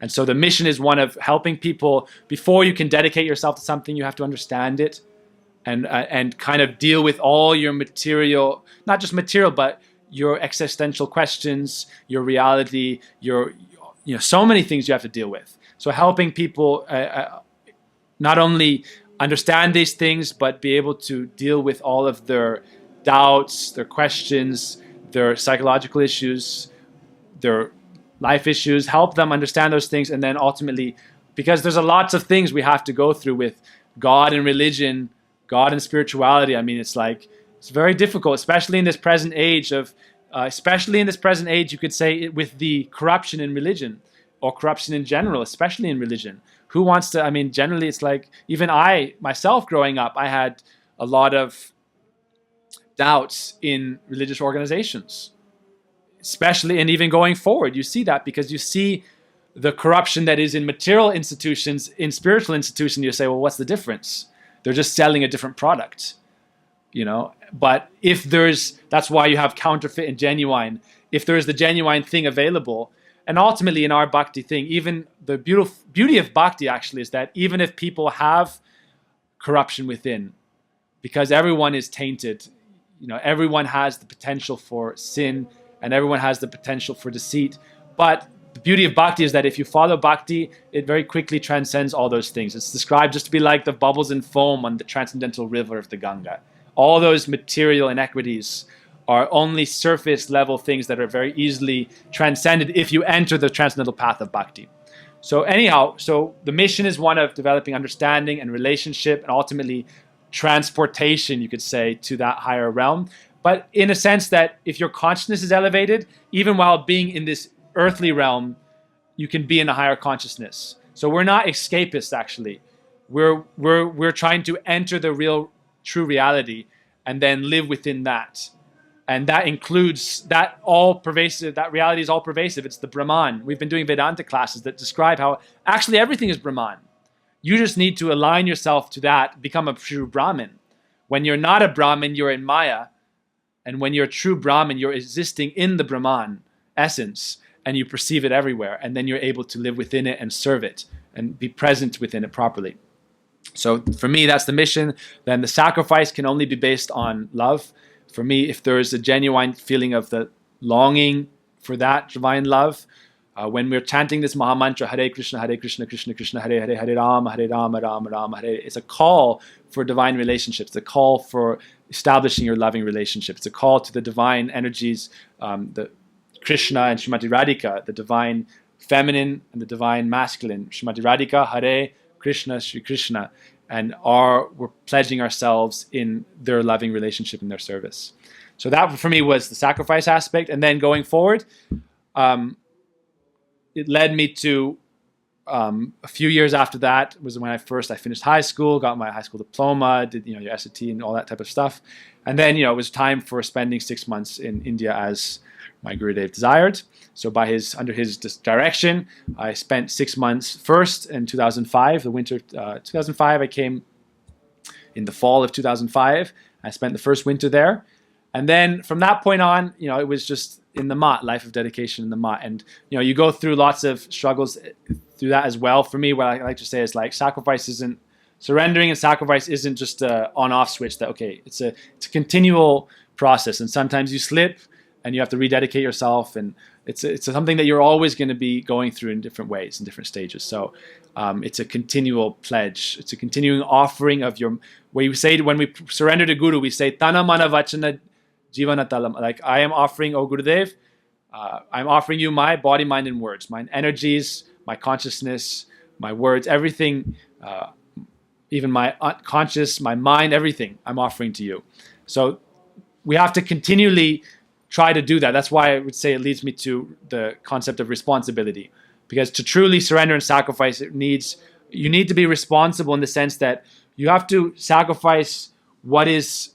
And so the mission is one of helping people. Before you can dedicate yourself to something, you have to understand it, and kind of deal with all your material, not just material, but your existential questions, your reality, your, so many things you have to deal with. So helping people not only understand these things, but be able to deal with all of their doubts, their questions, their psychological issues, their life issues, help them understand those things. And then ultimately, because there's a lots of things we have to go through with God and religion, God and spirituality. I mean, it's very difficult, especially in this present age you could say, with the corruption in religion, or corruption in general, especially in religion. Who wants to, generally it's like, even I, myself growing up, I had a lot of doubts in religious organizations, especially, and even going forward, you see that, because you see the corruption that is in material institutions. In spiritual institutions, you say, well, what's the difference? They're just selling a different product, But if that's why you have counterfeit and genuine. If there is the genuine thing available, and ultimately in our bhakti thing, even the beauty of bhakti actually is that even if people have corruption within, because everyone is tainted, everyone has the potential for sin, and everyone has the potential for deceit. But the beauty of bhakti is that if you follow bhakti, it very quickly transcends all those things. It's described just to be like the bubbles and foam on the transcendental river of the Ganga. All those material inequities are only surface level things that are very easily transcended if you enter the transcendental path of bhakti. So anyhow, the mission is one of developing understanding and relationship, and ultimately transportation, you could say, to that higher realm. But in a sense that if your consciousness is elevated, even while being in this earthly realm, you can be in a higher consciousness. So we're not escapists, actually. We're trying to enter the real, true reality and then live within that. And that includes that reality is all pervasive. It's the Brahman. We've been doing Vedanta classes that describe how actually everything is Brahman. You just need to align yourself to that, become a true Brahmin. When you're not a Brahmin, you're in Maya. And when you're a true Brahmin, you're existing in the Brahman essence, and you perceive it everywhere. And then you're able to live within it and serve it and be present within it properly. So for me, that's the mission. Then the sacrifice can only be based on love. For me, if there is a genuine feeling of the longing for that divine love, when we're chanting this Maha Mantra, Hare Krishna, Krishna Krishna, Hare Hare, Hare Rama, Rama Rama, Hare, it's a call for divine relationships. It's a call for establishing your loving relationship. It's a call to the divine energies, the Krishna and Srimati Radhika, the divine feminine and the divine masculine. Srimati Radhika, Hare Krishna, Shri Krishna, and we're pledging ourselves in their loving relationship and their service. So that for me was the sacrifice aspect. And then going forward, it led me to a few years after that was when I finished high school, got my high school diploma, did your SAT and all that type of stuff. And then it was time for spending 6 months in India as my Gurudev desired. So under his direction, I spent 6 months first in 2005, the winter 2005. I came in the fall of 2005. I spent the first winter there. And then from that point on, it was just in the mat, life of dedication in the mat. And, you go through lots of struggles through that as well. For me, what I like to say is surrendering and sacrifice isn't just a on-off switch that, okay, it's a continual process. And sometimes you slip and you have to rededicate yourself. And it's something that you're always going to be going through in different ways, in different stages. So it's a continual pledge. It's a continuing offering of where you say, when we surrender to Guru, we say, Tana Mana Vachana Jivanatalam. Like, I am offering, O Gurudev, I'm offering you my body, mind, and words, my energies, my consciousness, my words, everything, even my unconscious, my mind, everything I'm offering to you. So we have to continually try to do that. That's why I would say it leads me to the concept of responsibility. Because to truly surrender and sacrifice, you need to be responsible in the sense that you have to sacrifice what is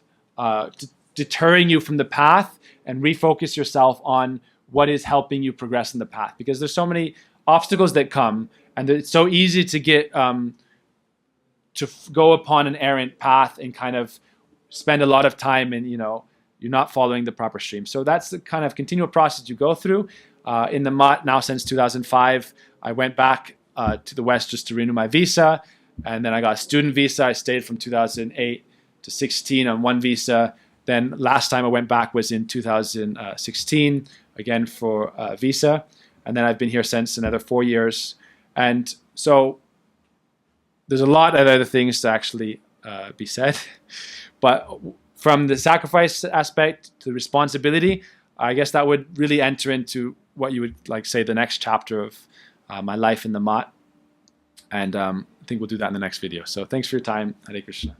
deterring you from the path and refocus yourself on what is helping you progress in the path. Because there's so many obstacles that come, and it's so easy to get to go upon an errant path and kind of spend a lot of time in, you're not following the proper stream. So that's the kind of continual process you go through. in the Mutt now since 2005. I went back to the West just to renew my visa, and then I got a student visa. I stayed from 2008 to 16 on one visa. Then last time I went back was in 2016, again for a visa. And then I've been here since, another 4 years. And so there's a lot of other things to actually be said. But from the sacrifice aspect to the responsibility, I guess that would really enter into what you would like say the next chapter of my life in the Mutt. And I think we'll do that in the next video. So thanks for your time. Hare Krishna.